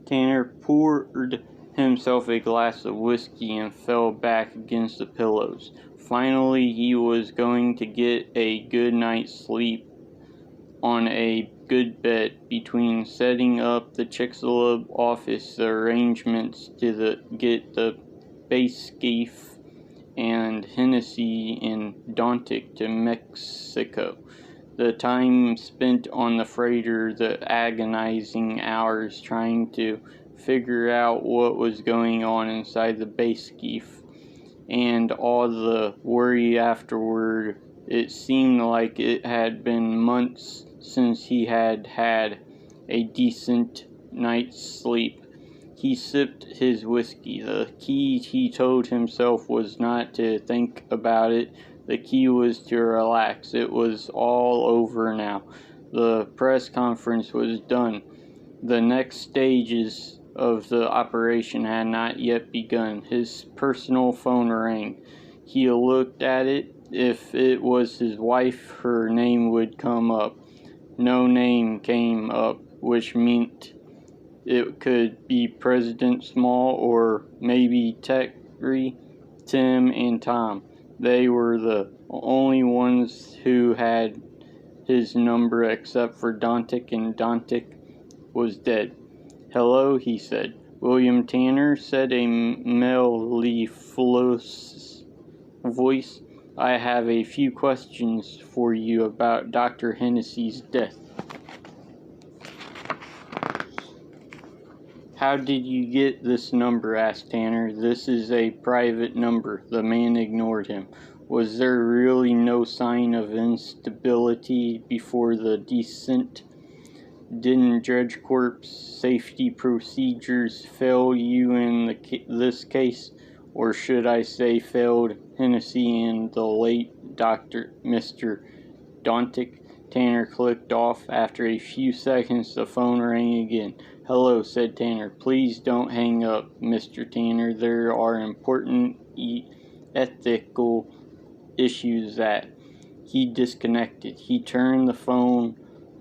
Tanner poured himself a glass of whiskey and fell back against the pillows. Finally, he was going to get a good night's sleep on a good bed. Between setting up the Chicxulub office, the arrangements to get the base skiff and Hennessy and Dontic to Mexico, the time spent on the freighter, the agonizing hours trying to figure out what was going on inside the base skiff, and all the worry afterward. It seemed like it had been months since he had had a decent night's sleep. He sipped his whiskey. The key, he told himself, was not to think about it. The key was to relax. It was all over now. The press conference was done. The next stages of the operation had not yet begun. His personal phone rang. He looked at it. If it was his wife, her name would come up. No name came up, which meant it could be President Small or maybe Terry, Tim, and Tom. They were the only ones who had his number except for Dontic, and Dontic was dead. "Hello," he said. "William Tanner," said a mellifluous voice. "I have a few questions for you about Dr. Hennessy's death." "How did you get this number?" asked Tanner. "This is a private number." The man ignored him. "Was there really no sign of instability before the descent? Didn't Dredge Corp's safety procedures fail you in this case? Or should I say failed Hennessy and the late Mr. Dontic?" Tanner clicked off. After a few seconds, the phone rang again. "Hello," said Tanner. "Please don't hang up, Mr. Tanner. There are important ethical issues that..." He disconnected. He turned the phone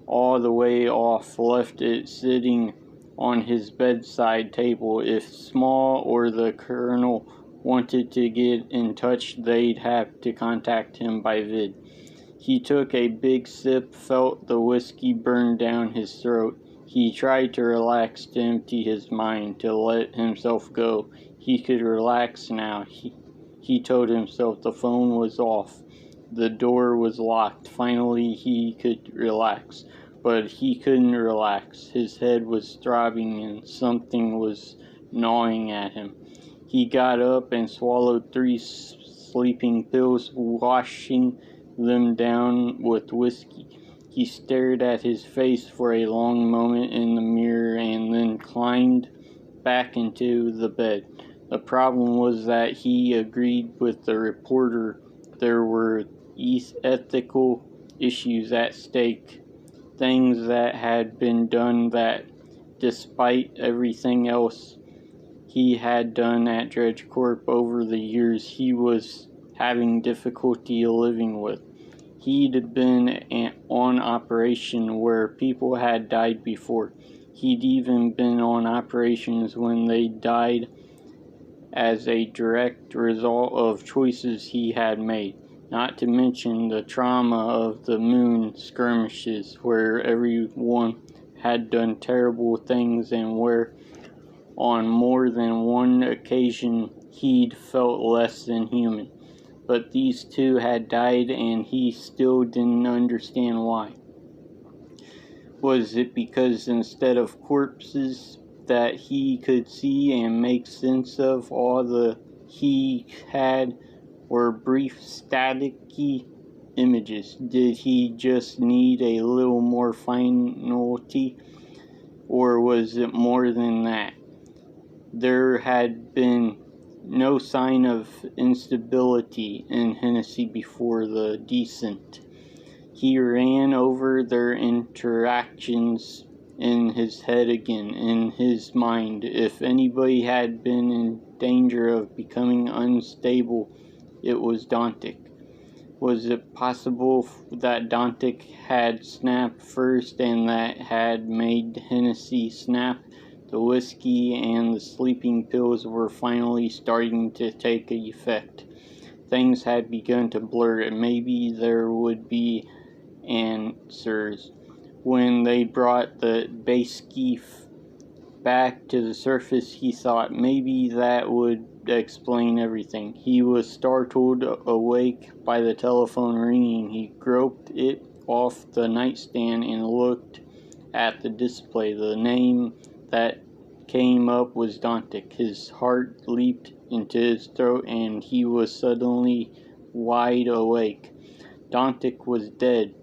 all the way off, left it sitting on his bedside table. If Small or the Colonel wanted to get in touch, they'd have to contact him by vid. He took a big sip, felt the whiskey burn down his throat. He tried to relax, to empty his mind, to let himself go. He could relax now. He told himself. The phone was off. The door was locked. Finally, he could relax. But he couldn't relax. His head was throbbing and something was gnawing at him. He got up and swallowed 3 sleeping pills, washing them down with whiskey. He stared at his face for a long moment in the mirror and then climbed back into the bed. The problem was that he agreed with the reporter. There were ethical issues at stake, things that had been done that, despite everything else he had done at Dredge Corp over the years, he was having difficulty living with. He'd been on operation where people had died before. He'd even been on operations when they died as a direct result of choices he had made. Not to mention the trauma of the moon skirmishes, where everyone had done terrible things and where, on more than one occasion, he'd felt less than human. But these 2 had died, and he still didn't understand why. Was it because instead of corpses that he could see and make sense of, all the he had were brief staticky images? Did he just need a little more finality? Or was it more than that? There had been no sign of instability in Hennessy before the descent. He ran over their interactions in his head again, in his mind. If anybody had been in danger of becoming unstable, it was Dontic. Was it possible that Dontic had snapped first and that had made Hennessy snap? The whiskey and the sleeping pills were finally starting to take effect. Things had begun to blur. Maybe there would be answers. When they brought the base skiff back to the surface, he thought maybe that would explain everything. He was startled awake by the telephone ringing. He groped it off the nightstand and looked at the display. The name that came up was Dantic. His heart leaped into his throat and he was suddenly wide awake. Dantic was dead.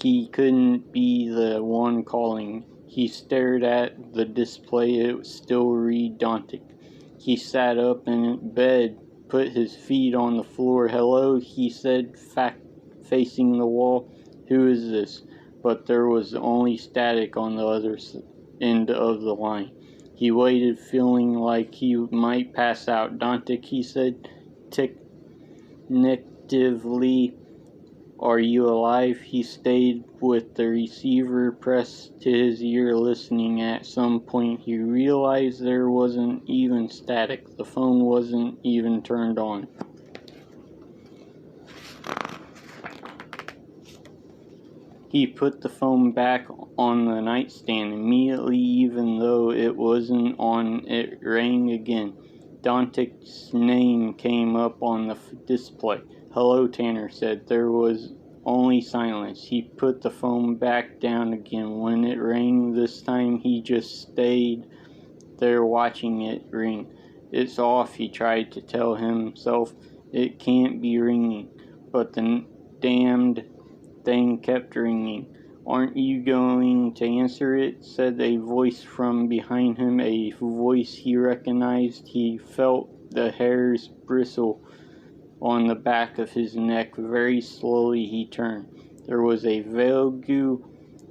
He couldn't be the one calling. He stared at the display. It still read Dantic. He sat up in bed, put his feet on the floor. "Hello," he said, facing the wall. "Who is this?" But there was only static on the other end of the line. He waited, feeling like he might pass out. "Dantic," he said tentatively, "are you alive?" He stayed with the receiver pressed to his ear, listening. At some point he realized there wasn't even static. The phone wasn't even turned on. He put the phone back on the nightstand. Immediately, even though it wasn't on, it rang again. Dantic's name came up on the display. "Hello," Tanner said. There was only silence. He put the phone back down again. When it rang this time, he just stayed there watching it ring. "It's off," he tried to tell himself. "It can't be ringing." But the damned thing kept ringing. "Aren't you going to answer it?" said a voice from behind him, a voice he recognized. He felt the hairs bristle on the back of his neck. Very slowly he turned. There was a vague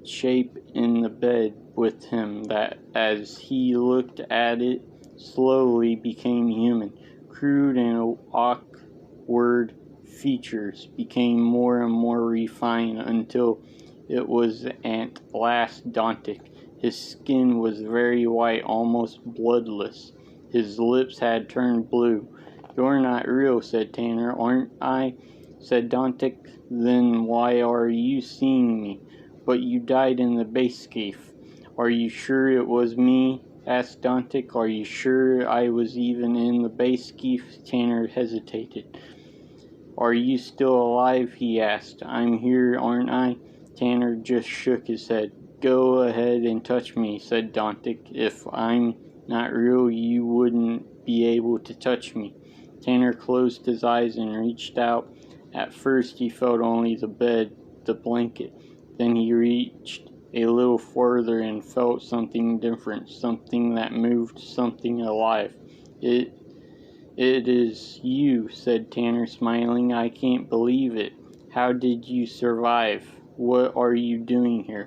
shape in the bed with him that, as he looked at it, slowly became human. Crude and awkward features became more and more refined until it was at last Dantic. His skin was very white, almost bloodless. His lips had turned blue. "You're not real," said Tanner. "Aren't I?" said Dantic. "Then why are you seeing me?" "But you died in the base skiff." "Are you sure it was me?" asked Dantic. "Are you sure I was even in the base skiff?" Tanner hesitated. "Are you still alive?" he asked. "I'm here, aren't I?" Tanner just shook his head. "Go ahead and touch me," said Dantic. "If I'm not real, you wouldn't be able to touch me." Tanner closed his eyes and reached out. At first he felt only the bed, the blanket. Then he reached a little further and felt something different, something that moved, something alive. It is you," said Tanner, smiling. "I can't believe it. How did you survive? What are you doing here?"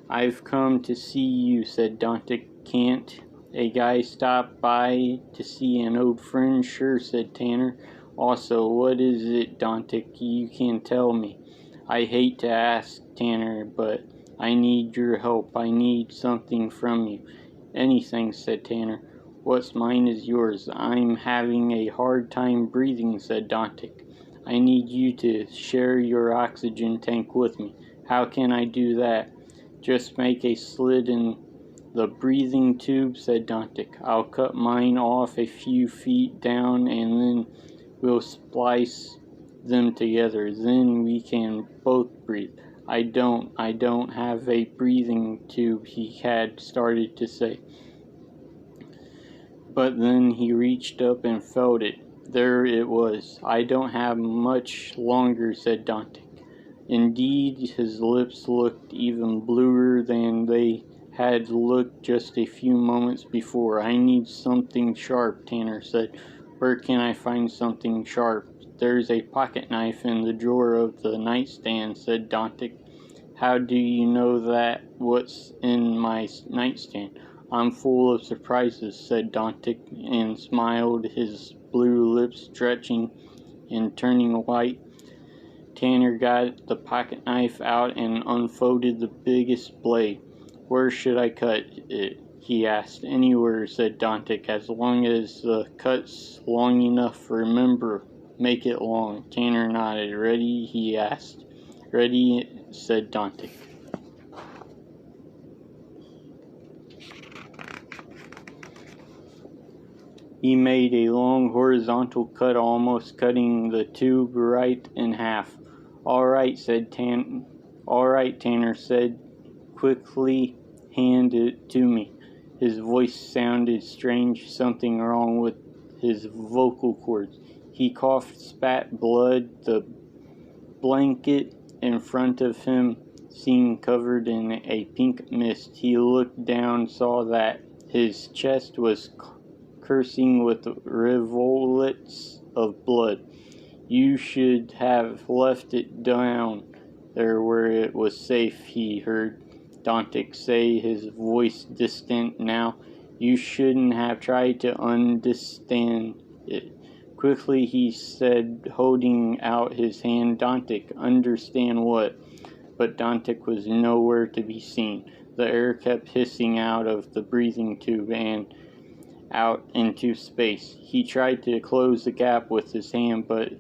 "I've come to see you," said Dantic. "Can't a guy stop by to see an old friend?" "Sure," said Tanner. "Also, what is it, Dantic? You can tell me." "I hate to ask, Tanner, but I need your help. I need something from you." "Anything," said Tanner. "What's mine is yours." "I'm having a hard time breathing," said Dantic. "I need you to share your oxygen tank with me." "How can I do that?" "Just make a slit in the breathing tube," said Dantic. "I'll cut mine off a few feet down and then we'll splice them together. Then we can both breathe." I don't have a breathing tube," he had started to say. But then he reached up and felt it. There it was. "I don't have much longer," said Dantic. Indeed, his lips looked even bluer than they had looked just a few moments before. "I need something sharp," Tanner said. "Where can I find something sharp?" "There's a pocket knife in the drawer of the nightstand," said Dantic. "How do you know that? What's in my nightstand?" "I'm full of surprises," said Dantic, and smiled, his blue lips stretching and turning white. Tanner got the pocket knife out and unfolded the biggest blade. "Where should I cut it?" he asked. Anywhere, said Dantic, as long as the cut's long enough. Remember, make it long. Tanner nodded. Ready, he asked. Ready, said Dantic. He made a long horizontal cut, almost cutting the tube right in half. All right, Tanner said quickly. Hand it to me. His voice sounded strange, something wrong with his vocal cords. He coughed, spat blood. The blanket in front of him seemed covered in a pink mist. He looked down, saw that his chest was coursing with rivulets of blood. You should have left it down there where it was safe, he heard Dantic say, his voice distant now. You shouldn't have tried to understand it. Quickly he said, holding out his hand. Dantic, understand what? But Dantic was nowhere to be seen. The air kept hissing out of the breathing tube and out into space. He tried to close the gap with his hand, but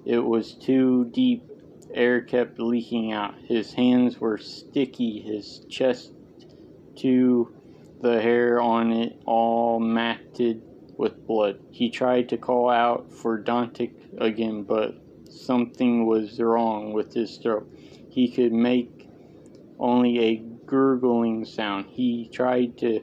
it was too deep. Air kept leaking out. His hands were sticky, his chest to the hair on it all matted with blood. He tried to call out for Dantic again, but something was wrong with his throat. He could make only a gurgling sound. He tried to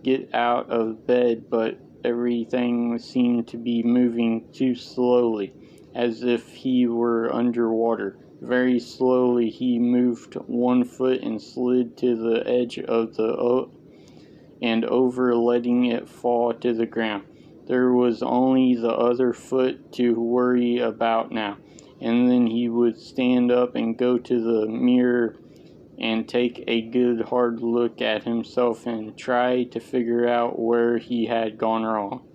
get out of bed, but everything seemed to be moving too slowly, as if he were underwater. Very slowly he moved one foot and slid to the edge of the and over, letting it fall to the ground. There was only the other foot to worry about now, and then he would stand up and go to the mirror and take a good hard look at himself and try to figure out where he had gone wrong.